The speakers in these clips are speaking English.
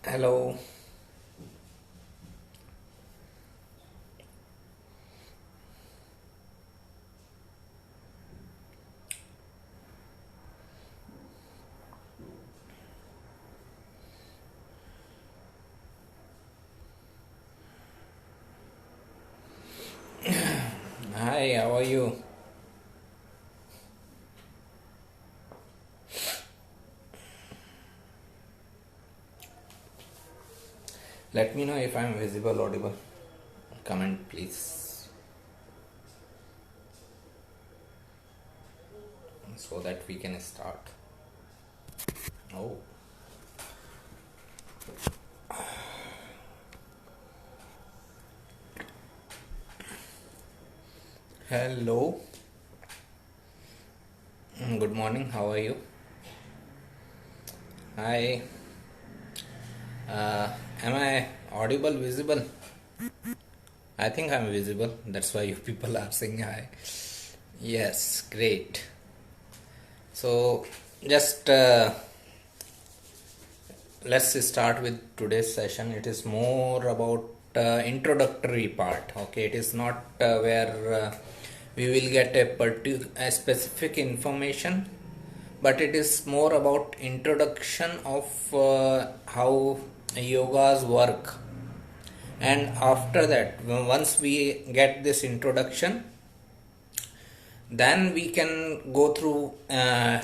Hello. Hi, how are you? Let me know if I'm visible, audible. Comment, please, so that we can start. Oh, hello. Good morning. How are you? Hi. Am I audible, visible? I think I'm visible. That's why you people are saying hi. Yes, great. So, just let's start with today's session. It is more about introductory part. Okay, it is not where we will get a specific information, but it is more about introduction of how yogas work. And after that, once we get this introduction, then we can go through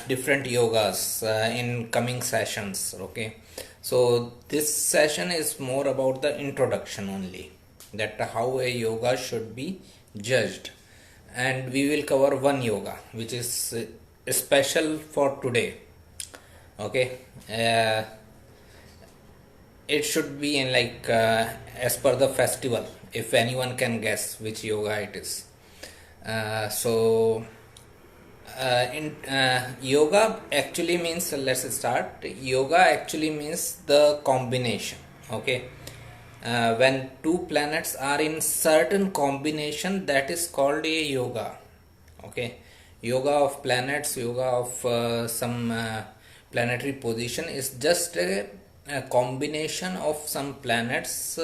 different yogas in coming sessions. Okay, so this session is more about the introduction only, that how a yoga should be judged. And we will cover one yoga which is special for today. Okay, it should be in like as per the festival, if anyone can guess which yoga it is. So in yoga actually means, let's start. Yoga actually means the combination. Okay, when two planets are in certain combination, that is called a yoga. Okay, yoga of planets, yoga of some planetary position is just a combination of some planets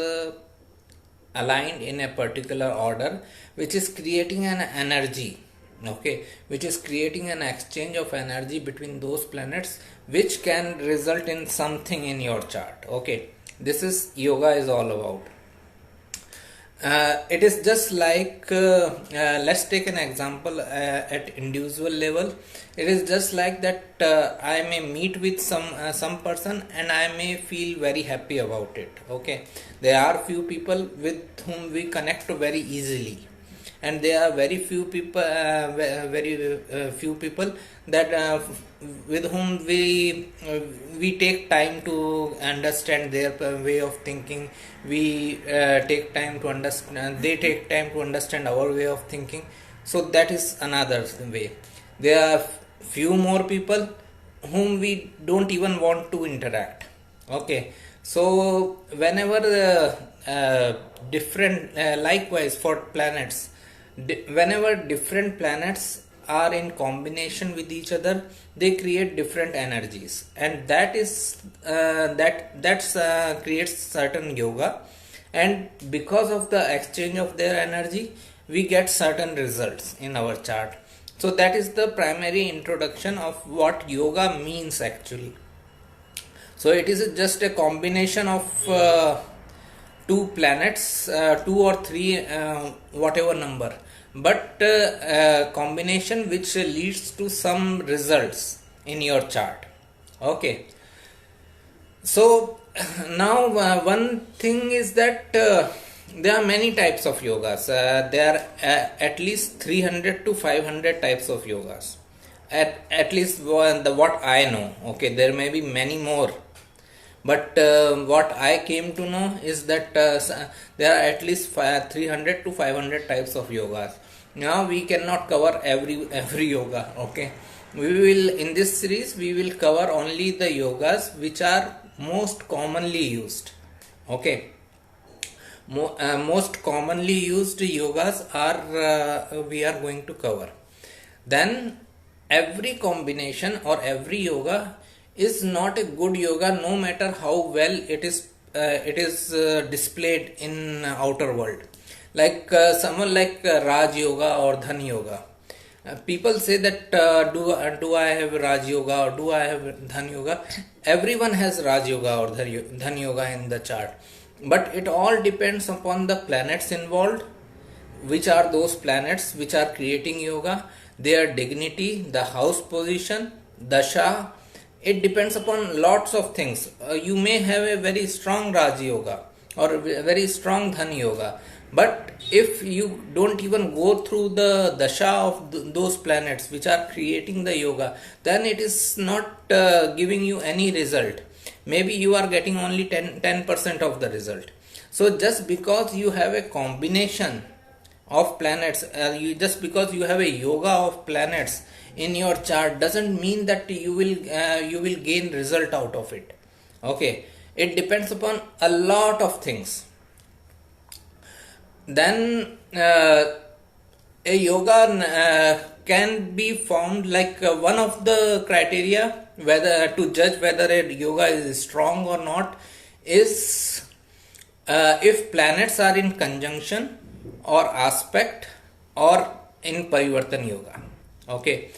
aligned in a particular order, which is creating an energy. Okay, which is creating an exchange of energy between those planets, which can result in something in your chart. Okay, this is yoga is all about. It is just like let's take an example at individual level. It is just like that I may meet with some person and I may feel very happy about it. Okay, there are few people with whom we connect very easily, and there are very few people few people that with whom we take time to understand their way of thinking. We take time to understand, they take time to understand our way of thinking. So that is another way. There are few more people whom we don't even want to interact. Okay, so whenever different likewise for planets, whenever different planets are in combination with each other, they create different energies, and that is that's creates certain yoga. And because of the exchange of their energy, we get certain results in our chart. So that is the primary introduction of what yoga means actually. So it is just a combination of two planets, two or three, whatever number, but combination which leads to some results in your chart. Okay, so now one thing is that there are many types of yogas. There are at least 300 to 500 types of yogas. At least what I know. Okay, there may be many more, but what I came to know is that there are at least 300 to 500 types of yogas. Now we cannot cover every yoga. Okay, we will, in this series we will cover only the yogas which are most commonly used. Okay, most commonly used yogas are we are going to cover. Then every combination or every yoga is not a good yoga, no matter how well it is displayed in outer world. Like someone like Raj Yoga or Dhan Yoga. People say that do I have Raj Yoga or do I have Dhan Yoga? Everyone has Raj Yoga or Dhan Yoga in the chart, but it all depends upon the planets involved. Which are those planets which are creating yoga, their dignity, the house position, dasha. It depends upon lots of things. You may have a very strong Raj Yoga or a very strong Dhan Yoga, but if you don't even go through the dasha of those planets which are creating the yoga, then it is not giving you any result. Maybe you are getting only 10% of the result. So just because you have a combination of planets, just because you have a yoga of planets in your chart doesn't mean that you will gain result out of it. Okay, it depends upon a lot of things. Then a yoga can be formed, like one of the criteria whether to judge whether a yoga is strong or not is if planets are in conjunction or aspect or in Parivartan Yoga. Okay,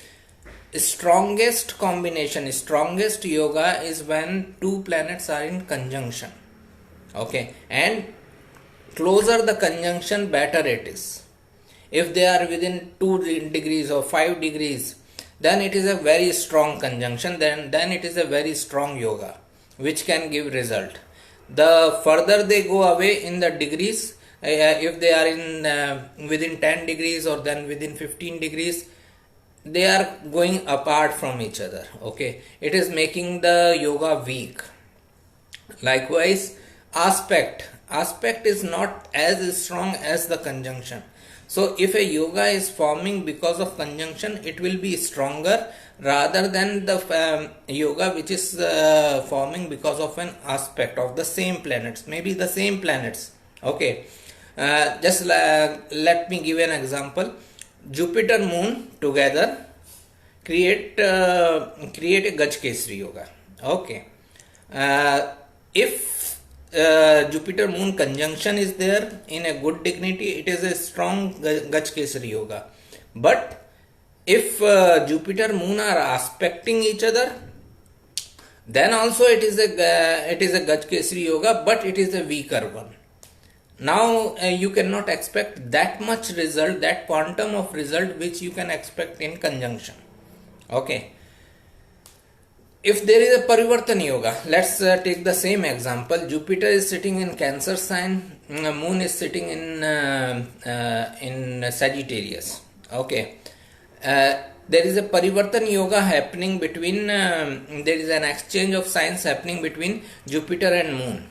strongest combination, strongest yoga is when two planets are in conjunction. Okay, and closer the conjunction, better it is. If they are within 2 degrees or 5 degrees, then it is a very strong conjunction, then it is a very strong yoga which can give result. The further they go away in the degrees, if they are in within 10 degrees or then within 15 degrees, they are going apart from each other. Okay, it is making the yoga weak. Likewise, aspect is not as strong as the conjunction. So if a yoga is forming because of conjunction, it will be stronger rather than the yoga which is forming because of an aspect of the same planets, maybe the same planets. Okay, just let me give an example. Jupiter moon together create a Gajkesari yoga. Okay, if Jupiter moon conjunction is there in a good dignity, it is a strong Gajkesari yoga. But if Jupiter moon are aspecting each other, then also it is a Gajkesari yoga, but it is a weaker one. Now you cannot expect that much result, that quantum of result which you can expect in conjunction. Okay, if there is a Parivartan Yoga, let's take the same example. Jupiter is sitting in Cancer sign, moon is sitting in Sagittarius. Okay, there is a Parivartan Yoga happening between, there is an exchange of signs happening between Jupiter and moon.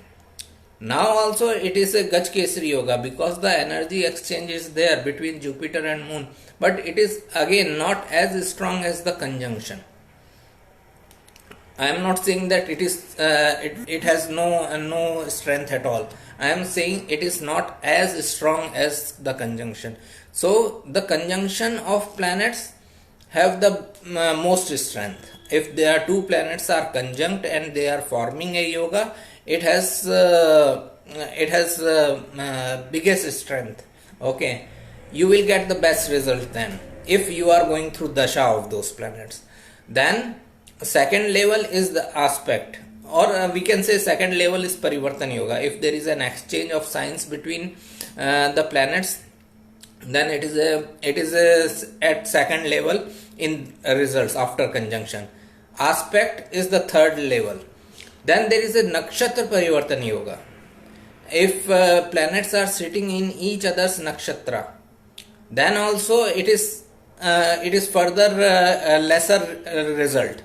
Now also it is a Gajkesari Yoga because the energy exchange is there between Jupiter and moon, but it is again not as strong as the conjunction. I am not saying that it is it has no strength at all. I am saying it is not as strong as the conjunction. So the conjunction of planets have the most strength. If there are two planets are conjunct and they are forming a yoga, it has biggest strength. Okay, you will get the best result then if you are going through dasha of those planets. Then second level is the aspect, or we can say second level is Parivartan Yoga. If there is an exchange of signs between the planets, then it is at second level in results after conjunction. Aspect is the third level. Then there is a Nakshatra Parivartan Yoga. If planets are sitting in each other's nakshatra, then also it is further lesser result,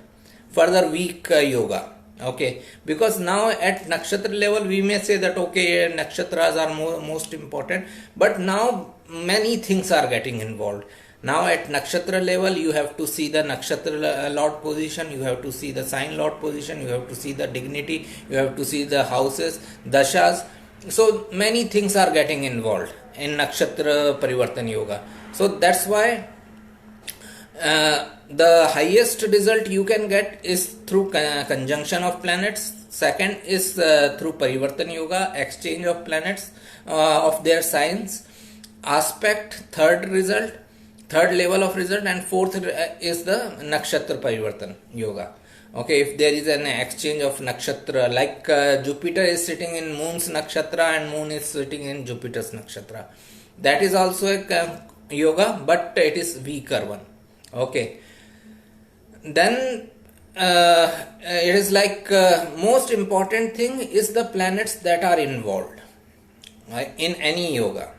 further weak yoga. Okay, because now at nakshatra level we may say that okay, nakshatras are most important, but now many things are getting involved. Now at nakshatra level you have to see the nakshatra lord position, you have to see the sign lord position, you have to see the dignity, you have to see the houses, dashas. So many things are getting involved in nakshatra Parivartan Yoga. So that's why The highest result you can get is through conjunction of planets. Second is through Parivartan Yoga, exchange of planets of their signs. Aspect, third level of result, and fourth is the Nakshatra Parivartan Yoga. Okay, if there is an exchange of nakshatra, like Jupiter is sitting in Moon's nakshatra and Moon is sitting in Jupiter's nakshatra, that is also a yoga, but it is weaker one. Okay, then it is like most important thing is the planets that are involved in any yoga.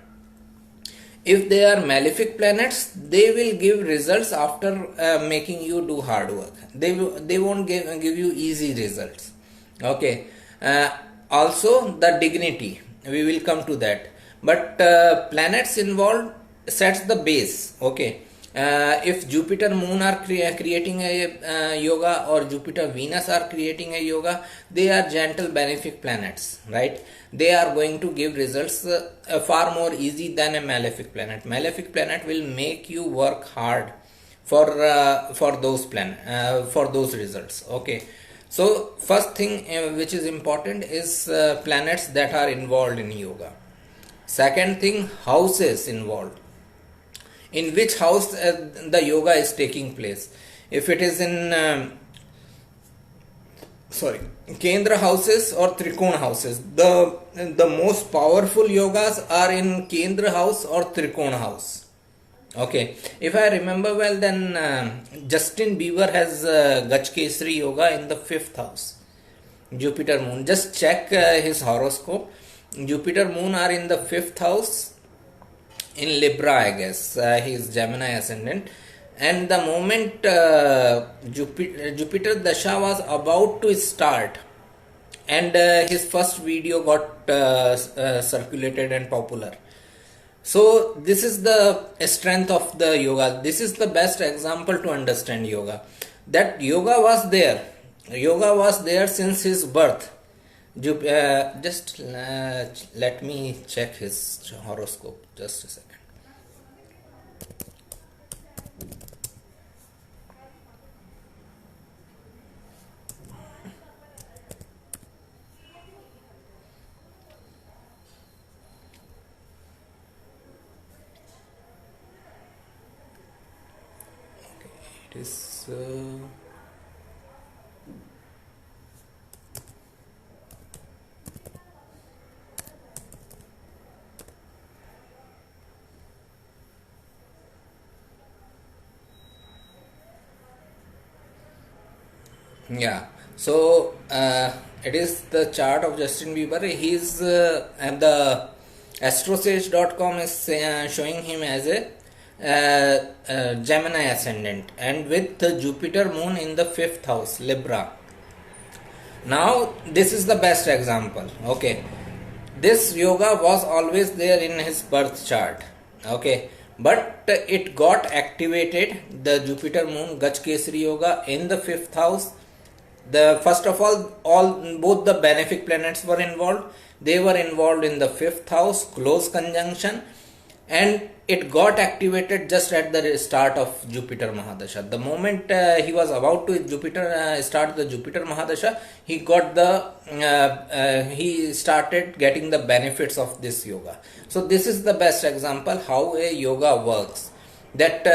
If they are malefic planets, they will give results after making you do hard work. They won't give you easy results. Okay. Also the dignity, we will come to that. But planets involved sets the base. Okay. If Jupiter Moon are creating a yoga, or Jupiter Venus are creating a yoga, they are gentle benefic planets, right? They are going to give results far more easy than a malefic planet. Malefic planet will make you work hard for those results. Okay, so first thing which is important is planets that are involved in yoga. Second thing, houses involved. In which house the yoga is taking place. If it is in Kendra houses or Trikona houses, the most powerful yogas are in Kendra house or Trikona house. Okay, if I remember well, then Justin Bieber has Gachkesari yoga in the 5th house. Jupiter Moon, just check his horoscope. Jupiter Moon are in the 5th house in Libra, I guess. He is Gemini ascendant, and the moment Jupiter Dasha was about to start, and his first video got circulated and popular. So this is the strength of the yoga. This is the best example to understand yoga. That yoga was there. Yoga was there since his birth. Just let me check his horoscope. Just a second. It is yeah. So it is the chart of Justin Bieber. He's and the astrosage.com is showing him as a Gemini ascendant, and with the Jupiter Moon in the 5th house, Libra. Now this is the best example. Okay, this yoga was always there in his birth chart. Okay, but it got activated, the Jupiter Moon Gachkesari yoga in the 5th house. The first of all both the benefic planets were involved. They were involved in the 5th house, close conjunction, and it got activated just at the start of Jupiter Mahadasha. The moment he was about to start the Jupiter Mahadasha, he started getting the benefits of this yoga. So this is the best example how a yoga works. That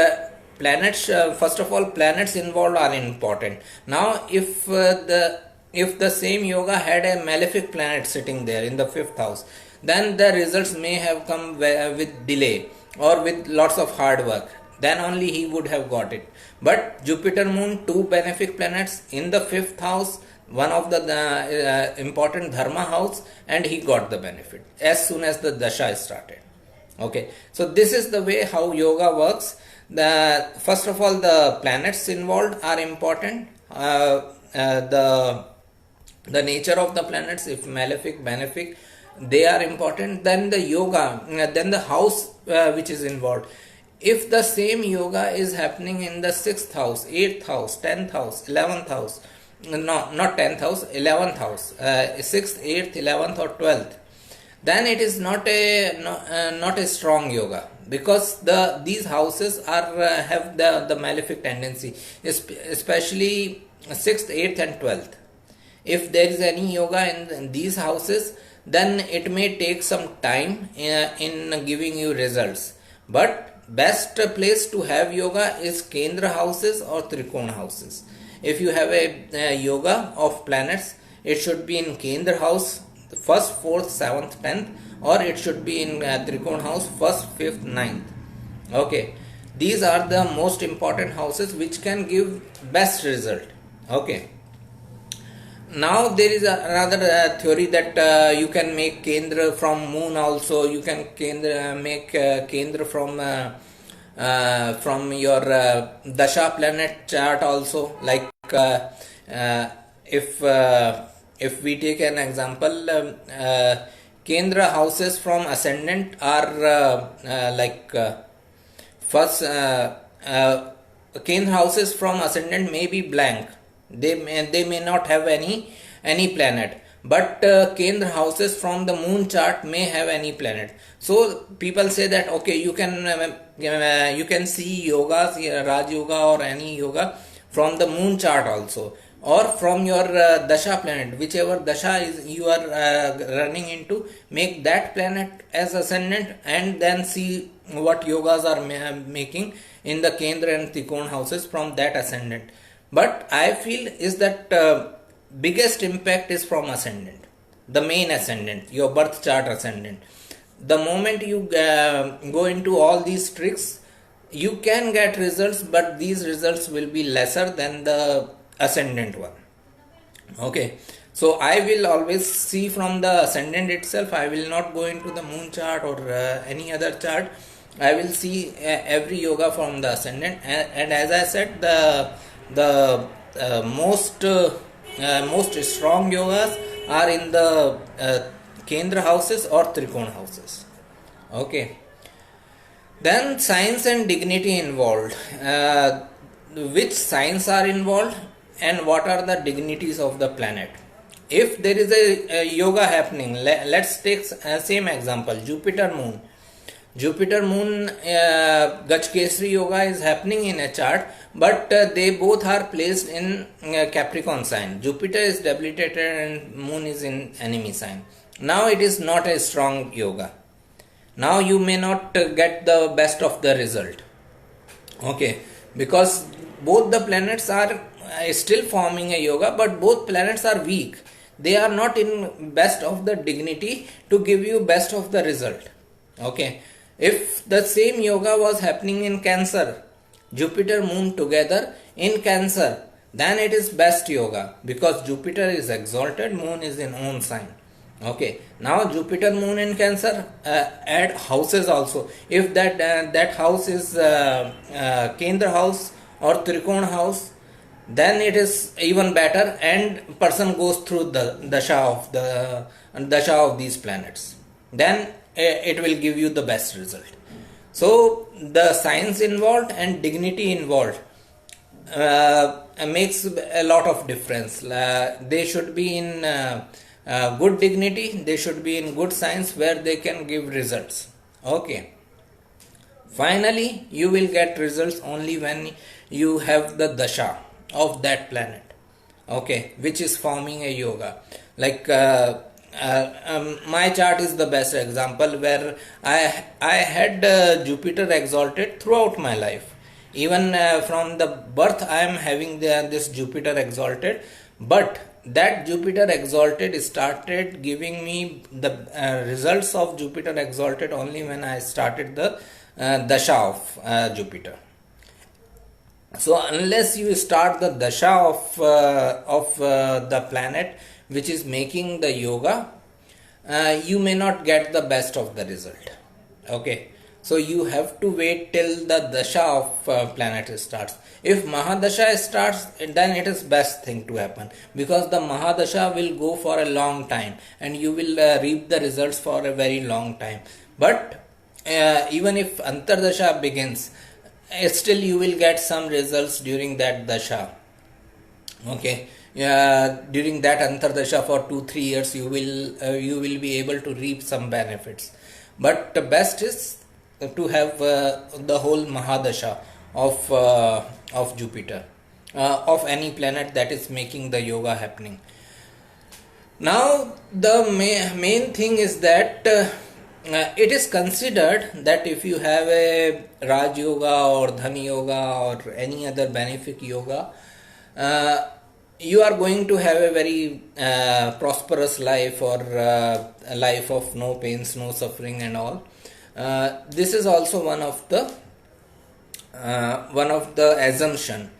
planets, first of all, planets involved are important. Now if the same yoga had a malefic planet sitting there in the 5th house, then the results may have come with delay or with lots of hard work. Then only he would have got it. But Jupiter Moon, 2 benefic planets in the 5th house, one of the important dharma house, and he got the benefit as soon as the dasha started. Okay, so this is the way how yoga works. First of all, the planets involved are important. The nature of the planets, if malefic, benefic, they are important. Then the yoga, then the house which is involved. If the same yoga is happening in the 6th house, 8th house, 10th house, 11th house, no, not 10th house, 11th house, 6th, 8th, 11th or 12th, then it is not a strong yoga, because these houses are have the malefic tendency, especially 6th, 8th and 12th. If there is any yoga in these houses, then it may take some time in giving you results. But best place to have yoga is Kendra houses or Trikona houses. If you have a yoga of planets, it should be in Kendra house 1st, 4th, 7th, 10th, or it should be in Trikona house 1st, 5th, 9th. Okay, these are the most important houses which can give best result. Okay, now there is another theory that you can make Kendra from moon also. You can make Kendra from your dasha planet chart also. Like if we take an example, Kendra houses from ascendant are first Kendra houses from ascendant may be blank. They may not have any planet, but Kendra houses from the moon chart may have any planet. So people say that okay, you can see yogas, Raj Yoga or any yoga from the moon chart also, or from your dasha planet, whichever dasha is you are running into, make that planet as ascendant and then see what yogas are making in the Kendra and Trikona houses from that ascendant. But I feel is that biggest impact is from ascendant, the main ascendant, your birth chart ascendant. The moment you go into all these tricks, you can get results, but these results will be lesser than the ascendant one. Okay, so I will always see from the ascendant itself. I will not go into the moon chart or any other chart. I will see every yoga from the ascendant, and as I said, the most strong yogas are in the Kendra houses or Trikona houses. Okay, then science and dignity involved. Which signs are involved and what are the dignities of the planet? If there is a yoga happening, let's take same example, Jupiter moon. Jupiter moon Gajkesari yoga is happening in a chart, but they both are placed in Capricorn sign. Jupiter is debilitated and moon is in enemy sign. Now it is not a strong yoga. Now you may not get the best of the result. Okay, because both the planets are still forming a yoga, but both planets are weak. They are not in best of the dignity to give you best of the result. Okay, if the same yoga was happening in Cancer, Jupiter moon together in Cancer, then it is best yoga, because Jupiter is exalted, moon is in own sign. Okay, now Jupiter moon in Cancer, add houses also. If that house is Kendra house or Trikona house, then it is even better, and person goes through the dasha of these planets, then it will give you the best result. So the science involved and dignity involved makes a lot of difference. They should be in good dignity, they should be in good science where they can give results. Okay, finally you will get results only when you have the dasha of that planet, okay, which is forming a yoga. Like my chart is the best example, where I had Jupiter exalted throughout my life. Even from the birth I am having this Jupiter exalted, but that Jupiter exalted started giving me the results of Jupiter exalted only when I started the dasha of Jupiter. So unless you start the dasha of the planet which is making the yoga, you may not get the best of the result. Okay, so you have to wait till the dasha of planet starts. If Mahadasha starts, then it is best thing to happen, because the Mahadasha will go for a long time and you will reap the results for a very long time. But even if Antardasha begins, still you will get some results during that dasha. Okay, during that Antardasha for 2-3 years, you will be able to reap some benefits. But the best is to have the whole Mahadasha of Jupiter, of any planet that is making the yoga happening. Now the main thing is that it is considered that if you have a Raj Yoga or Dhan Yoga or any other benefic yoga, you are going to have a very prosperous life, or a life of no pains, no suffering and all. This is also one of the assumption.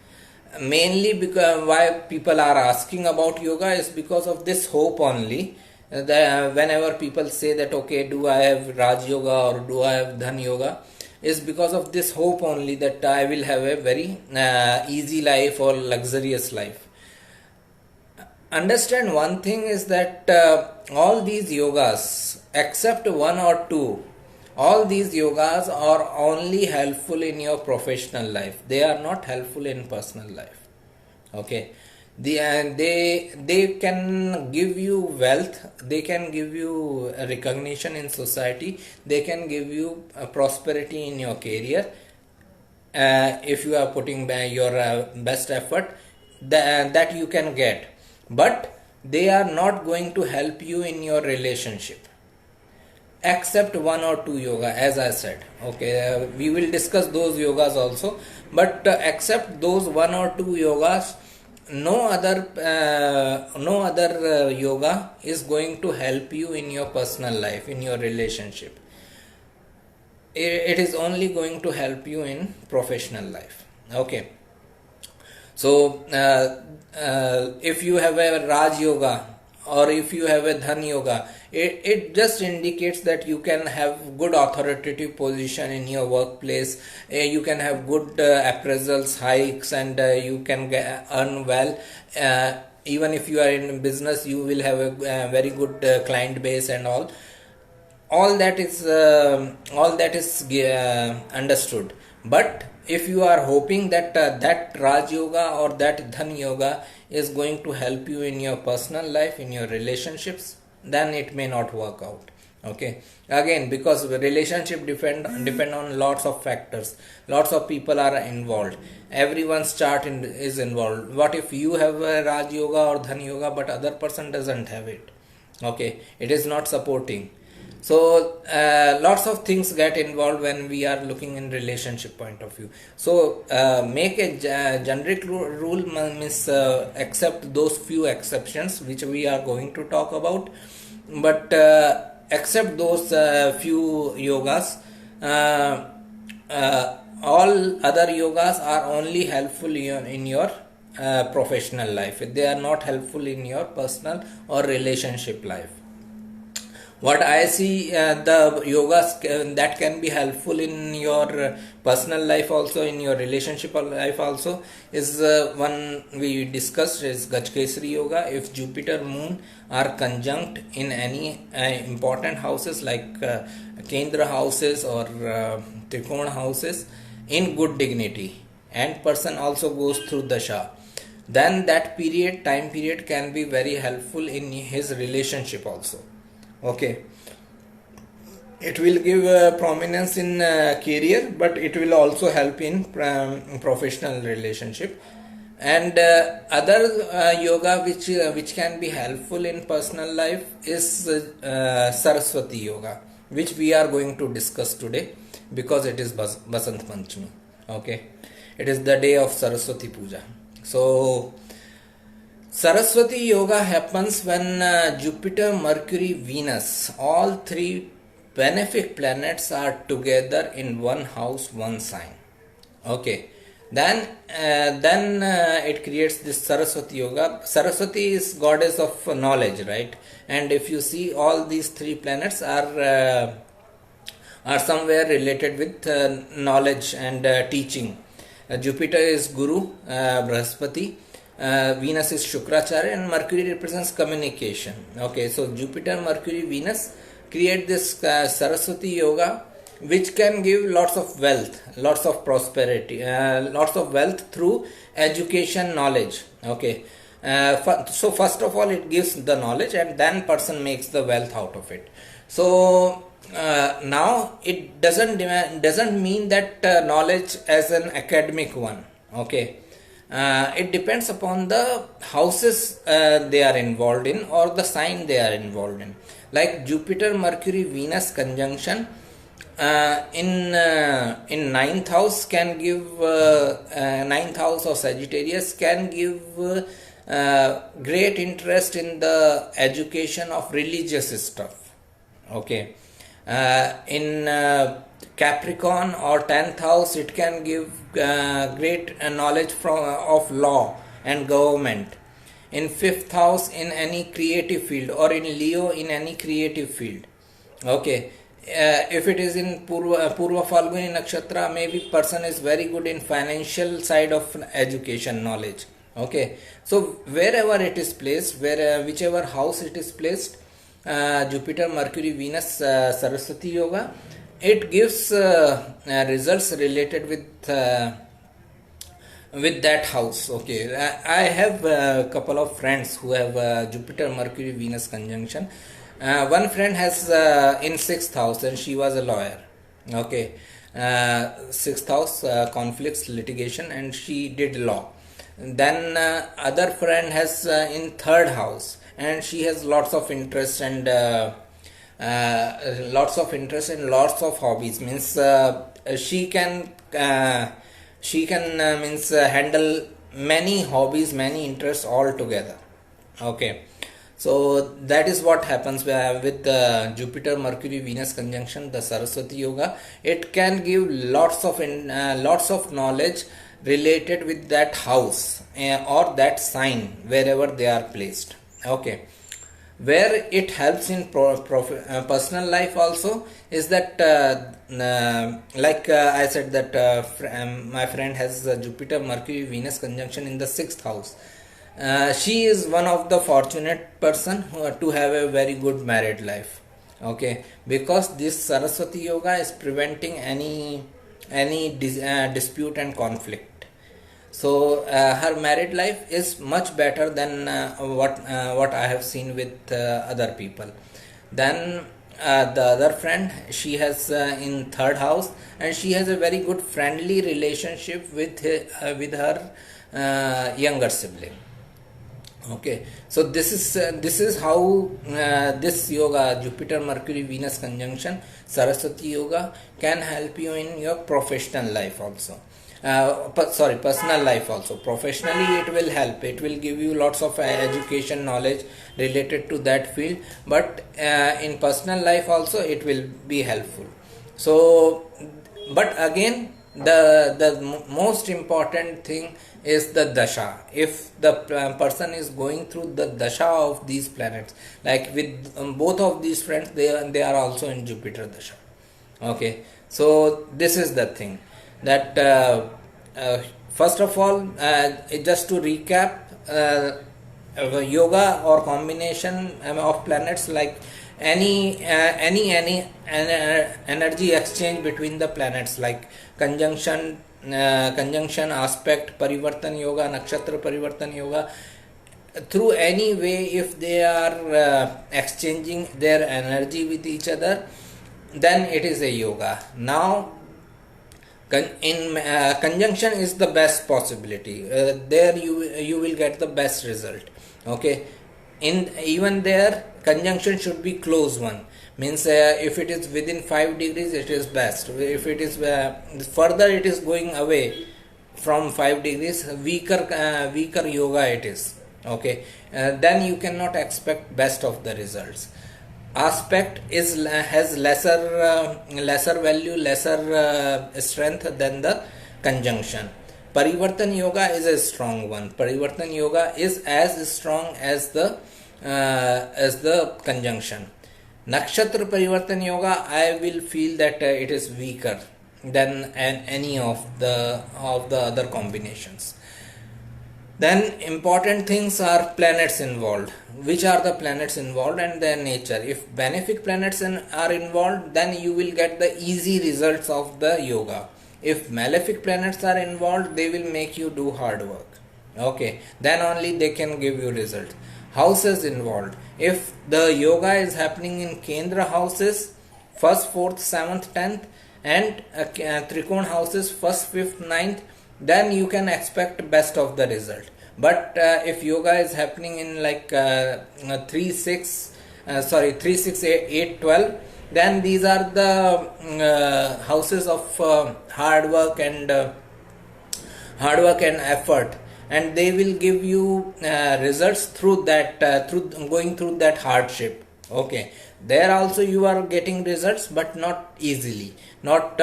Mainly because why people are asking about yoga is because of this hope only. Whenever people say that, okay, do I have Raj Yoga or do I have Dhan Yoga, is because of this hope only that I will have a very easy life or luxurious life. Understand one thing is that all these yogas, except one or two, all these yogas are only helpful in your professional life. They are not helpful in personal life. Okay, they can give you wealth, they can give you recognition in society, they can give you prosperity in your career if you are putting your best effort, that you can get. But they are not going to help you in your relationship, except one or two yoga, as I said. Okay, we will discuss those yogas also, but except those one or two yogas, no other yoga is going to help you in your personal life, in your relationship. It is only going to help you in professional life. Okay, so if you have a Raj Yoga or if you have a Dhan Yoga, it just indicates that you can have good authoritative position in your workplace, you can have good appraisals, hikes, and you can earn well. Even if you are in business, you will have a very good client base and all that is understood. But if you are hoping that that Raj Yoga or that Dhan Yoga is going to help you in your personal life, in your relationships, then it may not work out. Okay, again, because relationship depend on lots of factors, lots of people are involved, everyone's chart is involved. What if you have a Raj Yoga or Dhan Yoga but other person doesn't have it? Okay, it is not supporting. So lots of things get involved when we are looking in relationship point of view. So make a generic rule, means accept those few exceptions which we are going to talk about, but accept those few yogas. All other yogas are only helpful in your professional life. They are not helpful in your personal or relationship life. What I see, the yogas that can be helpful in your personal life also, in your relationship life also, is one we discussed, is Gajkesari Yoga. If Jupiter, Moon are conjunct in any important houses like Kendra houses or Trikona houses in good dignity, and person also goes through Dasha, then that time period can be very helpful in his relationship also. Okay, it will give prominence in career, but it will also help in professional relationship. And other yoga which can be helpful in personal life is Saraswati Yoga, which we are going to discuss today because it is Basant Panchami. Okay, it is the day of Saraswati Puja. So Saraswati Yoga happens when Jupiter, Mercury, Venus, all three benefic planets are together in one house, one sign. Okay, then it creates this Saraswati Yoga. Saraswati is goddess of knowledge, right? And if you see, all these three planets are somewhere related with knowledge and teaching. Jupiter is Guru, Brahaspati. Venus is Shukracharya, and Mercury represents communication. Okay, so Jupiter, Mercury, Venus create this Saraswati Yoga, which can give lots of wealth, lots of prosperity, lots of wealth through education, knowledge. Okay, So first of all, it gives the knowledge, and then person makes the wealth out of it. So now it doesn't mean that knowledge as an academic one. Okay, it depends upon the houses they are involved in, or the sign they are involved in. Like Jupiter Mercury Venus conjunction in ninth house can give ninth house of Sagittarius can give great interest in the education of religious stuff. Okay, in Capricorn or 10th house, it can give great knowledge of law and government. In 5th house, in any creative field, or in Leo, in any creative field. Okay, if it is in Purva Falguni Nakshatra, maybe person is very good in financial side of education knowledge. Okay, so wherever it is placed, whichever house it is placed, Jupiter, Mercury, Venus, Saraswati Yoga, it gives results related with that house. Okay, I have a couple of friends who have Jupiter, Mercury, Venus conjunction. One friend has in 6th house, and she was a lawyer. Okay, 6th house, conflicts, litigation, and she did law. Then other friend has in 3rd house, and she has lots of interest and lots of hobbies. Means she can means handle many hobbies, many interests all together. Okay, so that is what happens with the Jupiter Mercury Venus conjunction, the Saraswati Yoga. It can give lots of knowledge related with that house or that sign wherever they are placed. Okay, where it helps in personal life also is that like I said that my friend has Jupiter Mercury Venus conjunction in the 6th house. She is one of the fortunate person to have a very good married life. Okay, because this Saraswati Yoga is preventing any dispute and conflict. So her married life is much better than what I have seen with other people. Then the other friend, she has in 3rd house, and she has a very good friendly relationship with her younger sibling. Okay, so this is how this yoga, Jupiter Mercury Venus conjunction, Saraswati Yoga, can help you in your professional life also. Personal life also. Professionally, it will help. It will give you lots of education knowledge related to that field. But in personal life also, it will be helpful. So, but again, the most important thing is the dasha. If the person is going through the dasha of these planets, like with both of these friends, they are also in Jupiter dasha. Okay, so this is the thing that first of all, just to recap, yoga or combination of planets, like any energy exchange between the planets, like conjunction, aspect, parivartan yoga, nakshatra parivartan yoga. Through any way, if they are exchanging their energy with each other, then it is a yoga. Now in conjunction is the best possibility. There you will get the best result. Okay, in even there, conjunction should be close one. Means if it is within 5 degrees, it is best. If it is further, it is going away from 5 degrees, weaker yoga it is. Okay, then you cannot expect best of the results. Aspect has lesser value, lesser strength than the conjunction. Parivartan yoga is a strong one. Parivartan yoga is as strong as the conjunction. Nakshatra parivartan yoga, I will feel that it is weaker than any of the other combinations. Then important things are planets involved. Which are the planets involved and their nature? If benefic planets are involved, then you will get the easy results of the yoga. If malefic planets are involved, they will make you do hard work. Okay, then only they can give you results. Houses involved. If the yoga is happening in Kendra houses, first, fourth, seventh, 10th, and Trikon houses, first, fifth, ninth, then you can expect best of the result. But if yoga is happening in like 3 6 3 6 8 12, then these are the houses of hard work and effort, and they will give you results through that through going through that hardship. Okay, there also you are getting results, but not easily, not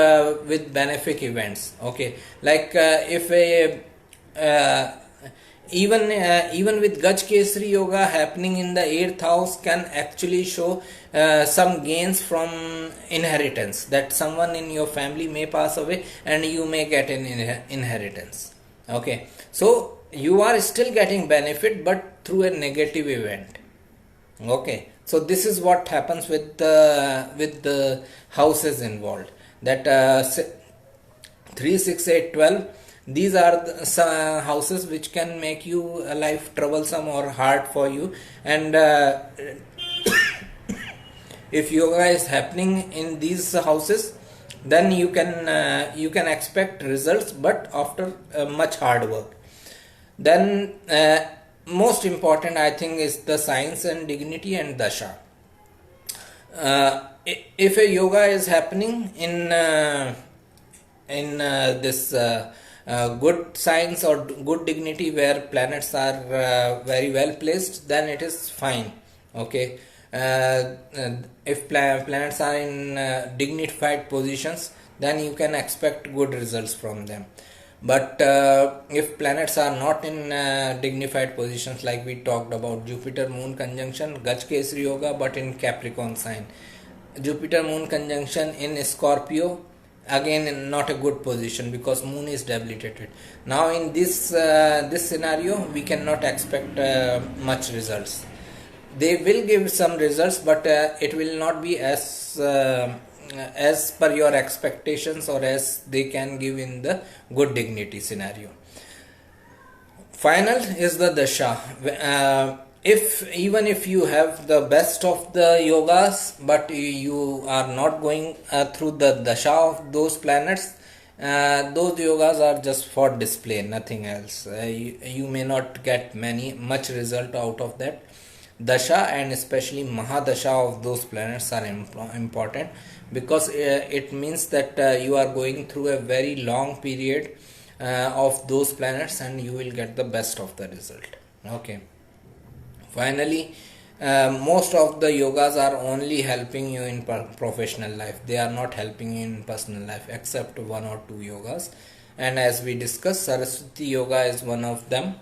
with benefic events. Okay, like if a even with Gaj Kesari Yoga happening in the 8th house can actually show some gains from inheritance, that someone in your family may pass away and you may get an inheritance. Okay, so you are still getting benefit, but through a negative event. Okay, so this is what happens with the houses involved, that 3 6 8 12, these are the houses which can make you life troublesome or hard for you. And if yoga is happening in these houses, then you can expect results, but after much hard work. Then most important, I think, is the science and dignity and dasha. If a yoga is happening in this good science or good dignity, where planets are very well placed, then it is fine. Okay, if planets are in dignified positions, then you can expect good results from them. But if planets are not in dignified positions, like we talked about Jupiter Moon conjunction, Gaj Kesari Yoga, but in Capricorn sign, Jupiter Moon conjunction in Scorpio, again not a good position, because Moon is debilitated. Now in this scenario, we cannot expect much results. They will give some results, but it will not be as per your expectations, or as they can give in the good dignity scenario. Final is the dasha. Even if you have the best of the yogas, but you are not going through the dasha of those planets, those yogas are just for display, nothing else. You may not get much result out of that. Dasha, and especially Mahadasha of those planets, are important, because it means that you are going through a very long period of those planets, and you will get the best of the result. Okay. Finally, most of the yogas are only helping you in professional life. They are not helping you in personal life, except one or two yogas. And as we discussed, Saraswati Yoga is one of them,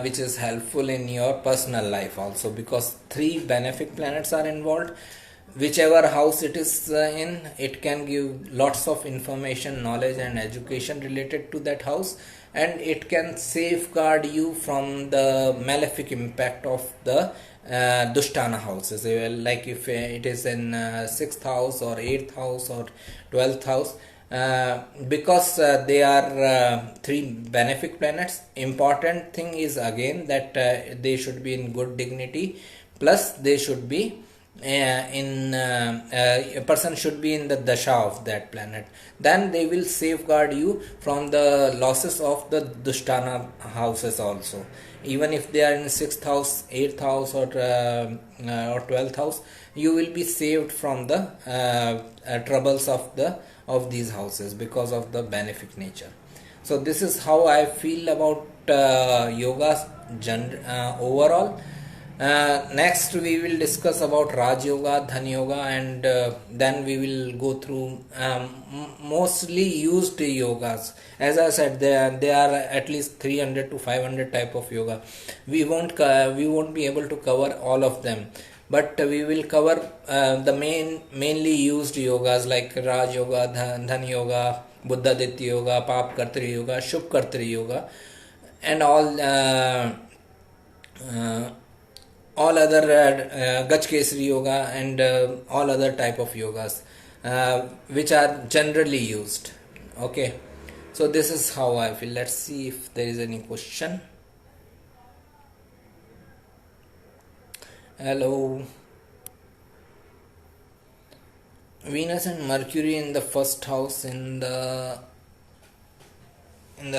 which is helpful in your personal life also, because 3 benefic planets are involved. Whichever house it is in, it can give lots of information, knowledge and education related to that house, and it can safeguard you from the malefic impact of the Dushtana houses. Like if it is in 6th house or 8th house or 12th house, because they are 3 benefic planets. Important thing is again that they should be in good dignity, plus they should be a person should be in the dasha of that planet. Then they will safeguard you from the losses of the Dushtana houses also. Even if they are in 6th house, 8th house, or 12th house, you will be saved from the troubles of these houses, because of the benefic nature. So this is how I feel about yoga overall. Next we will discuss about Raj Yoga, Dhan Yoga, and then we will go through mostly used yogas. As I said, there are at least 300 to 500 type of yoga. We won't be able to cover all of them, but we will cover the mainly used yogas, like Raj Yoga, Dhan Yoga, Buddha Ditya Yoga, Pap Kartri Yoga, Shubh Kartri Yoga, and all other Gaj Kesari Yoga, and all other type of yogas which are generally used. Okay, so this is how I feel. Let's see if there is any question. Hello. Venus and Mercury in the first house in the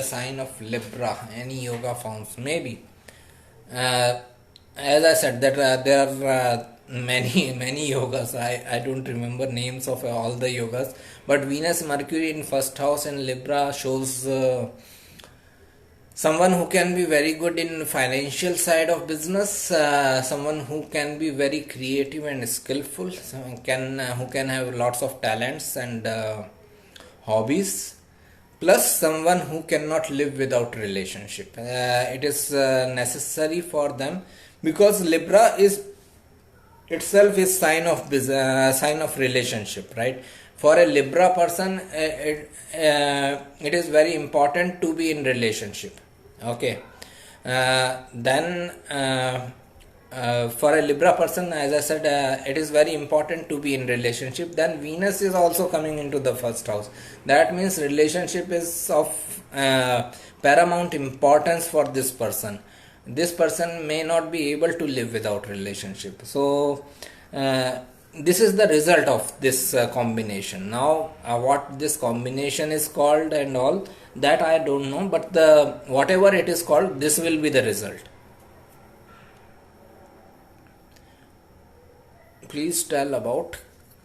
sign of Libra. Any yoga forms? Maybe. Uh, as I said, that there are many yogas. I don't remember names of all the yogas, but Venus Mercury in first house in Libra shows someone who can be very good in financial side of business, someone who can be very creative and skillful, someone can who can have lots of talents and hobbies, plus someone who cannot live without relationship. It is necessary for them, because Libra is itself is sign of relationship, right? For a Libra person, it is very important to be in relationship. Okay. Then for a Libra person, as I said, it is very important to be in relationship. Then Venus is also coming into the first house. That means relationship is of paramount importance for this person. This person may not be able to live without relationship. So this is the result of this combination. Now what this combination is called and all that I don't know, but the whatever it is called, this will be the result. Please tell about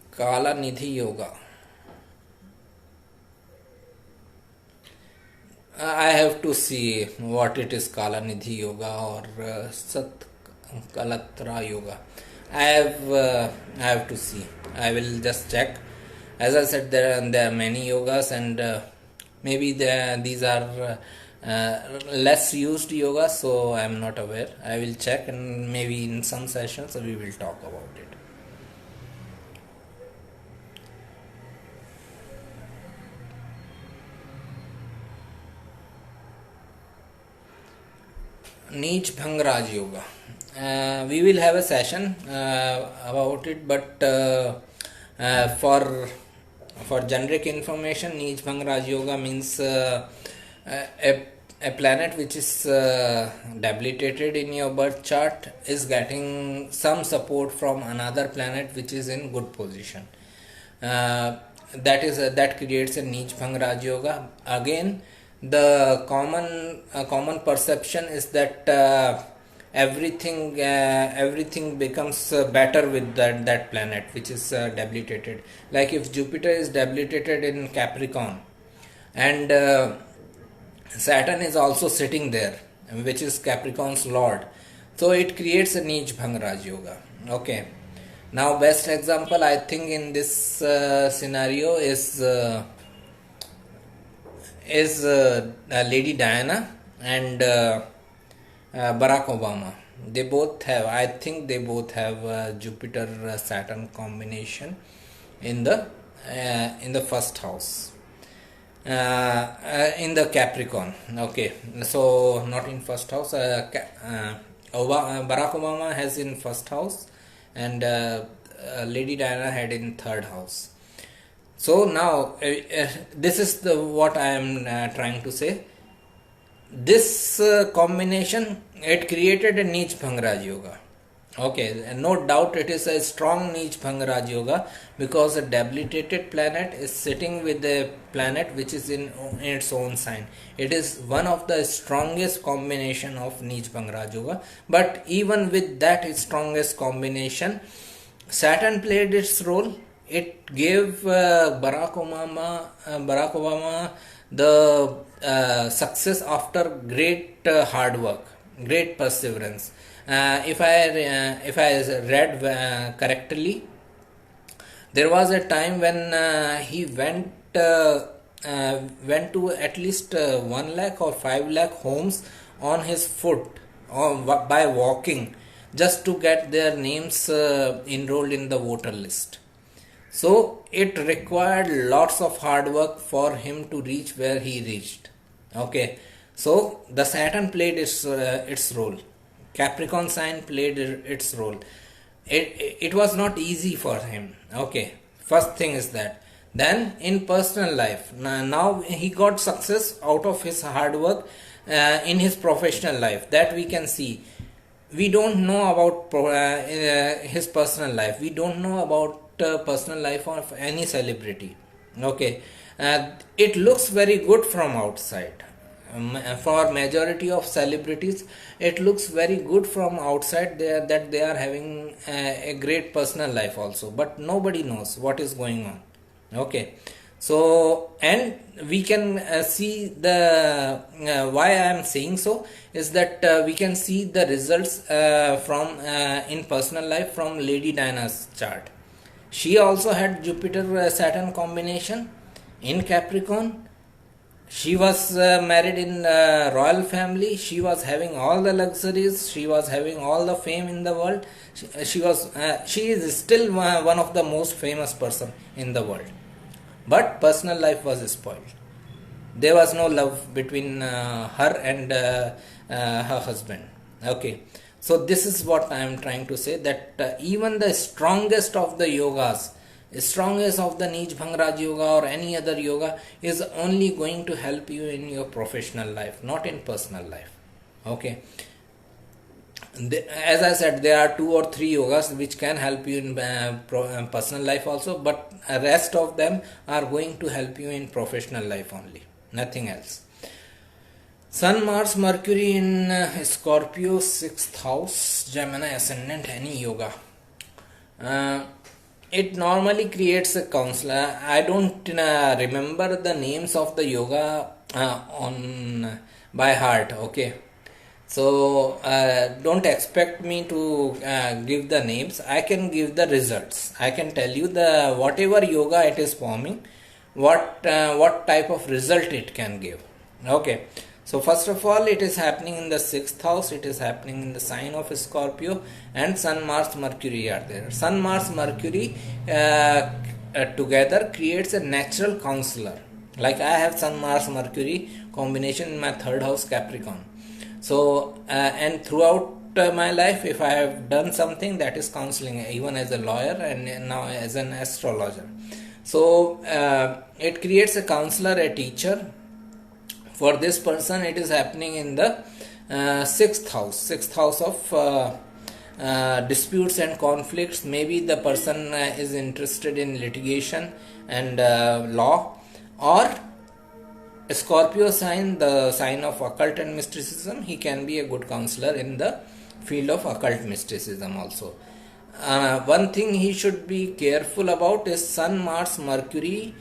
Kala Nidhi Yoga. I have to see what it is, Kala Nidhi Yoga or Sat Kalatra Yoga. I have to see. I will just check. As I said, there are many yogas, and maybe these are less used yogas, so I am not aware. I will check, and maybe in some sessions we will talk about it. Neech Bhang Raj Yoga. We will have a session about it, but for generic information, Neech Bhang Raj Yoga means a planet which is debilitated in your birth chart is getting some support from another planet which is in good position. That creates a Neech Bhang Raj Yoga. Again, the common perception is that everything becomes better with that planet which is debilitated. Like if Jupiter is debilitated in Capricorn, and Saturn is also sitting there, which is Capricorn's lord, so it creates a Neech Bhang Raj Yoga. Okay. Now best example I think in this scenario is Lady Diana and Barack Obama. I think they both have Jupiter Saturn combination in the first house, in the Capricorn. Okay, so not in first house. Barack Obama has in first house, and Lady Diana had in third house. So now this is what I am trying to say. This combination, it created a Neech Bhang Raj Yoga. Okay, and no doubt it is a strong Neech Bhang Raj Yoga, because a debilitated planet is sitting with a planet which is in its own sign. It is one of the strongest combination of Neech Bhang Raj Yoga. But even with that strongest combination, Saturn played its role. It gave Barack Obama the success after great hard work, great perseverance. If I read correctly, there was a time when he went to at least 1 lakh or 5 lakh homes on his foot, by walking, just to get their names enrolled in the voter list. So it required lots of hard work for him to reach where he reached. Okay, so the Saturn played its role. Capricorn sign played its role. It was not easy for him. Okay, first thing is that. Then in personal life, now he got success out of his hard work in his professional life. That we can see. we don't know about his personal life. We don't know about personal life of any celebrity. Okay, it looks very good from outside. For majority of celebrities, it looks very good from outside there that they are having a great personal life also, but nobody knows what is going on. Okay, so and we can see the why I am saying so is that we can see the results from in personal life from Lady Diana's chart. She also had Jupiter Saturn combination in Capricorn. She was married in a royal family. She was having all the luxuries. She was having all the fame in the world. She is still one of the most famous person in the world. But personal life was spoiled. There was no love between her and her husband. Okay, so this is what I am trying to say, that even the strongest of the yogas, strongest of the Nij Bhangraj yoga or any other yoga, is only going to help you in your professional life, not in personal life. Okay, as I said, there are 2 or 3 yogas which can help you in personal life also, but rest of them are going to help you in professional life only, nothing else. Sun, Mars, Mercury in Scorpio, 6th house, Gemini ascendant, any yoga. It normally creates a counselor. I don't remember the names of the yoga on by heart. Okay, so don't expect me to give the names. I can give the results. I can tell you the whatever yoga it is forming, what type of result it can give. Okay, so first of all, it is happening in the 6th house. It is happening in the sign of Scorpio, and Sun, Mars, Mercury are there. Sun, Mars, Mercury together creates a natural counselor. Like I have Sun, Mars, Mercury combination in my 3rd house, Capricorn. So and throughout my life, if I have done something, that is counseling, even as a lawyer and now as an astrologer. So it creates a counselor, a teacher. For this person, it is happening in the 6th house of disputes and conflicts. Maybe the person is interested in litigation and law, or Scorpio sign, the sign of occult and mysticism. He can be a good counselor in the field of occult mysticism also. One thing he should be careful about is Sun, Mars, Mercury.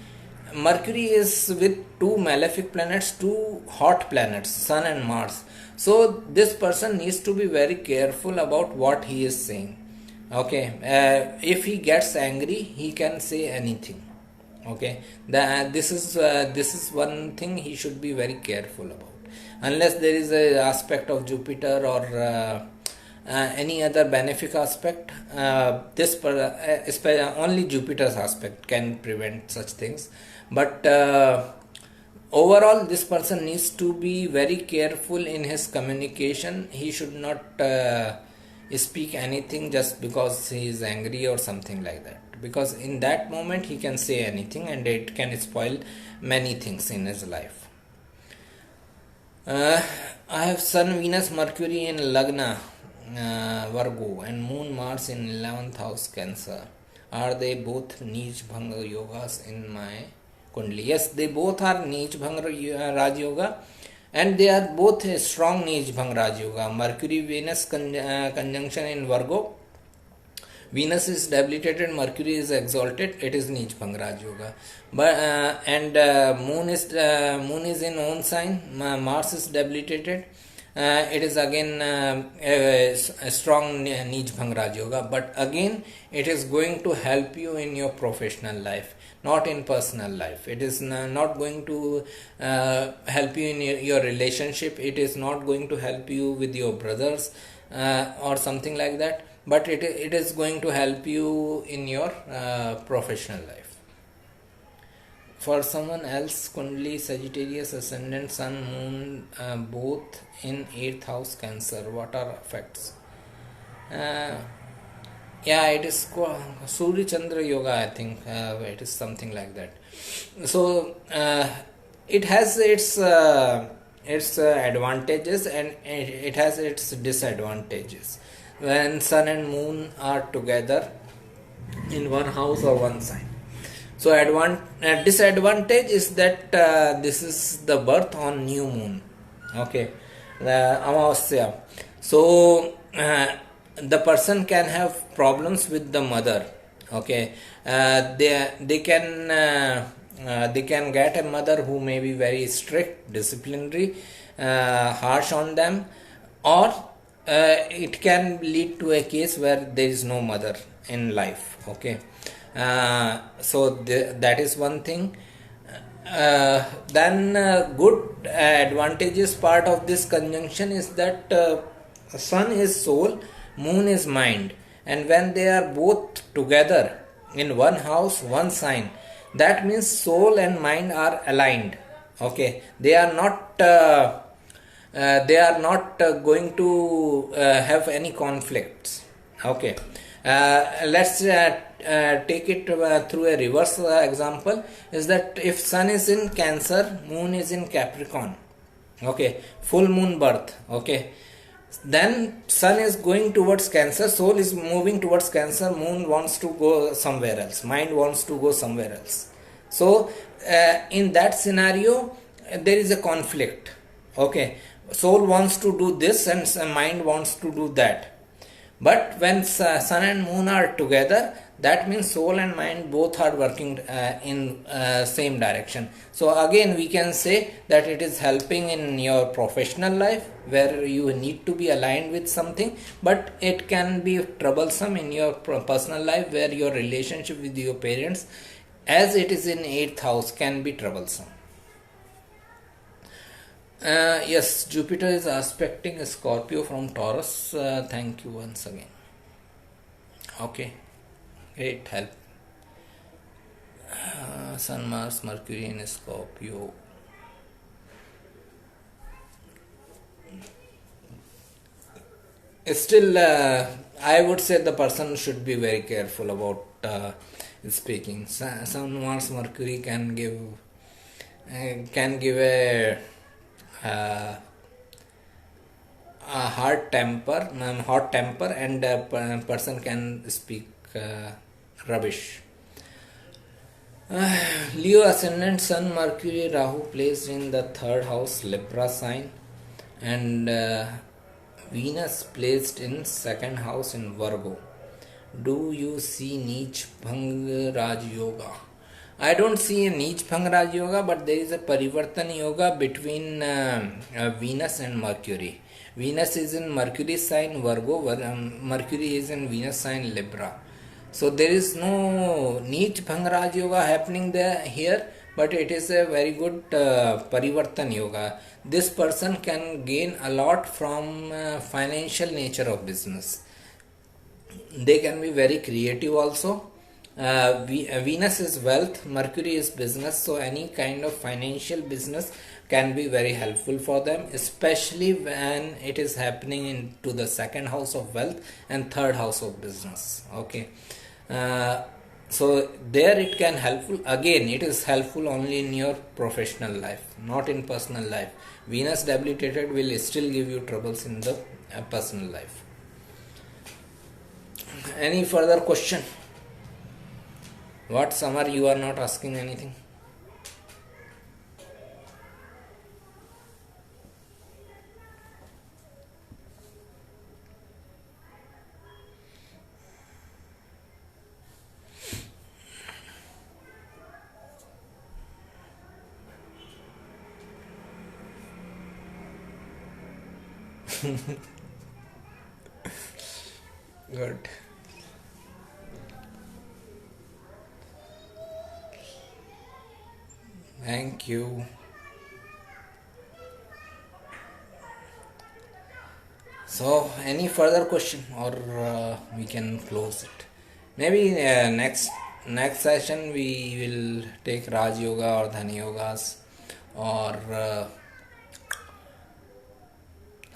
Mercury is with 2 malefic planets, 2 hot planets, Sun and Mars. So this person needs to be very careful about what he is saying. Okay, if he gets angry, he can say anything. Okay, this is one thing he should be very careful about. Unless there is a aspect of Jupiter or any other benefic aspect, only Jupiter's aspect can prevent such things. But overall, this person needs to be very careful in his communication. He should not speak anything just because he is angry or something like that, because in that moment he can say anything and it can spoil many things in his life. I have Sun, Venus, Mercury in Lagna, Virgo, and Moon, Mars in 11th house, Cancer. Are they both Nij Bhanga yogas in my Kundli? Yes, they both are Nij Bhanga Raj Yoga, and they are both a strong Nij Bhanga Raj Yoga. Mercury Venus conjunction in Virgo. Venus is debilitated, Mercury is exalted. It is Nij Bhanga Raj Yoga. But Moon is in own sign. Mars is debilitated. It is again a strong Nij Bhanga Raj Yoga, but again it is going to help you in your professional life, not in personal life. It is not going to help you in your relationship. It is not going to help you with your brothers or something like that, but it is going to help you in your professional life. For someone else, Kundli, Sagittarius, Ascendant, Sun, Moon, both in 8th house, Cancer. What are effects? Yeah, it is Surya Chandra Yoga, I think. It is something like that. So, it has its its advantages and it has its disadvantages. When sun and moon are together in one house or one sign, so disadvantage is that this is the birth on new moon, okay, the Amavasya. So the person can have problems with the mother, okay. They can get a mother who may be very strict, disciplinary, harsh on them, or it can lead to a case where there is no mother in life, okay. That is one thing. Then good advantageous part of this conjunction is that sun is soul, moon is mind, and when they are both together in one house, one sign, that means soul and mind are aligned, okay. They are not going to have any conflicts, okay. Let's take it through a reverse example, is that if sun is in Cancer, moon is in Capricorn, okay, full moon birth, okay, then sun is going towards Cancer, soul is moving towards Cancer, moon wants to go somewhere else, mind wants to go somewhere else. So in that scenario there is a conflict, okay. Soul wants to do this and mind wants to do that. But when sun and moon are together, that means soul and mind both are working in same direction. So again we can say that it is helping in your professional life where you need to be aligned with something, but it can be troublesome in your personal life where your relationship with your parents, as it is in 8th house, can be troublesome. Yes, Jupiter is aspecting Scorpio from Taurus. Thank you once again. Okay, great help. Sun, Mars, Mercury in Scorpio. Still, I would say the person should be very careful about speaking. Sun, Mars, Mercury can give a hot temper, and a person can speak rubbish. Leo ascendant, Sun, Mercury, Rahu placed in the 3rd house, Libra sign, and Venus placed in 2nd house in Virgo. Do you see Neech Bhang Raj Yoga? I don't see a Neech Bhang Raj Yoga, but there is a Parivartan Yoga between Venus and Mercury. Venus is in Mercury sign Virgo, Mercury is in Venus sign Libra. So there is no Neech Bhang Raj Yoga happening here, but it is a very good Parivartan Yoga. This person can gain a lot from financial nature of business. They can be very creative also. Venus is wealth, Mercury is business, so any kind of financial business can be very helpful for them, especially when it is happening into the 2nd house of wealth and 3rd house of business, okay. So there it can helpful. Again, it is helpful only in your professional life, not in personal life. Venus debilitated will still give you troubles in the personal life. Any further question? What, Samar, you are not asking anything? Good. Thank you. So, any further question, or we can close it? Maybe next session we will take Raj Yoga or Dhani Yogas, or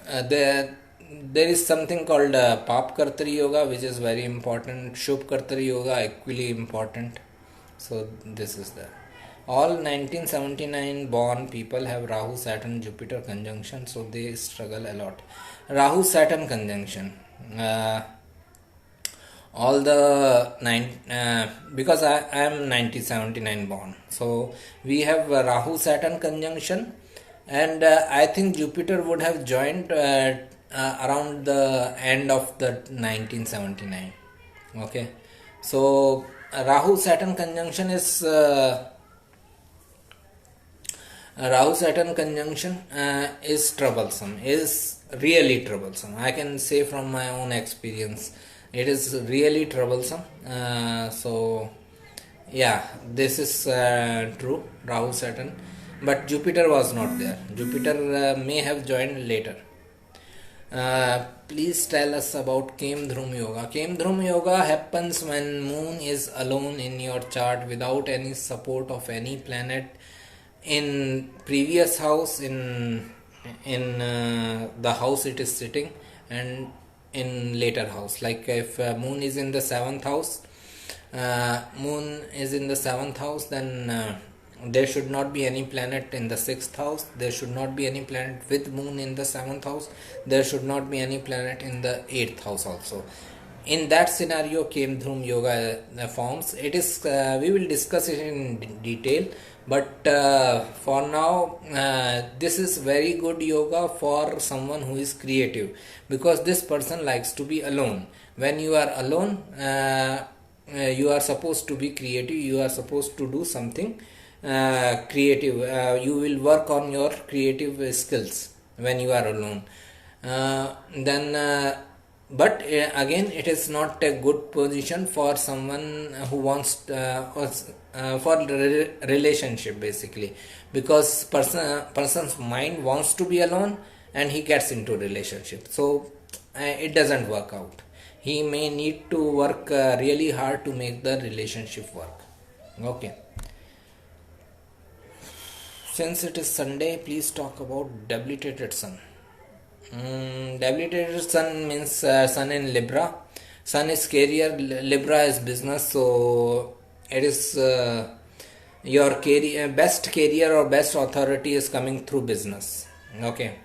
there is something called Pap Kartari Yoga, which is very important. Shubh Kartari Yoga, equally important. So this is the. All 1979 born people have Rahu Saturn Jupiter conjunction, so they struggle a lot. Rahu Saturn conjunction. All the because I am 1979 born, so we have Rahu Saturn conjunction, and I think Jupiter would have joined around the end of the 1979. Okay, so Rahu Saturn conjunction is Rahu Saturn conjunction is troublesome, is really troublesome. I can say from my own experience, it is really troublesome. So, yeah, this is true, Rahu Saturn. But Jupiter was not there. Jupiter may have joined later. Please tell us about Kemdhrum Yoga. Kemdhrum Yoga happens when moon is alone in your chart without any support of any planet in previous house, in the house it is sitting, and in later house. Like if moon is in the seventh house, then there should not be any planet in the sixth house. There should not be any planet with moon in the seventh house. There should not be any planet in the eighth house also. In that scenario, Kemdhrum Yoga forms. It is we will discuss it in detail, but for now, this is very good yoga for someone who is creative, because this person likes to be alone. When you are alone, you are supposed to be creative. You are supposed to do something creative. You will work on your creative skills when you are alone. Then. But again, it is not a good position for someone who wants for relationship, basically, because person's mind wants to be alone and he gets into relationship, so it doesn't work out. He may need to work really hard to make the relationship work. Okay, since it is Sunday, please talk about debilitated sun. Debilitated sun means sun in Libra. Sun is career, Libra is business, so it is your career, best career or best authority is coming through business. Okay,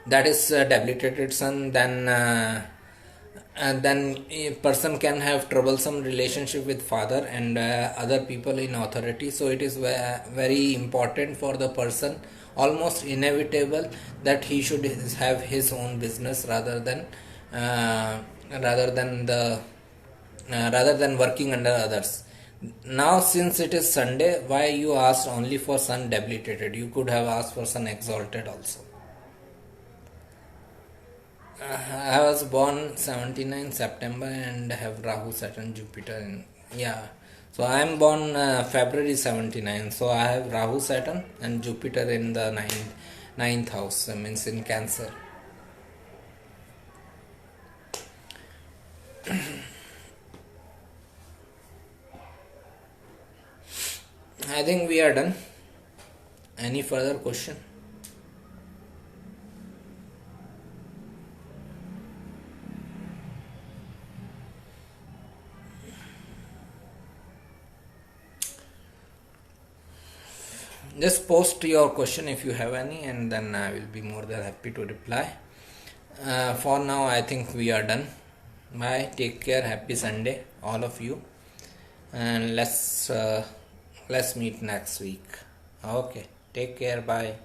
that is debilitated sun. Then a person can have troublesome relationship with father and other people in authority, so it is very important for the person, almost inevitable, that he should have his own business rather than working under others. Now, since it is Sunday, why you asked only for sun debilitated? You could have asked for sun exalted also. I was born 79 September and have Rahu, Saturn, Jupiter in, yeah. So I am born February 79. So I have Rahu, Saturn and Jupiter in the ninth house, means in Cancer. I think we are done. Any further question? Just post your question if you have any, and then I will be more than happy to reply. For now, I think we are done. Bye. Take care. Happy Sunday, all of you, and let's meet next week. Okay. Take care. Bye.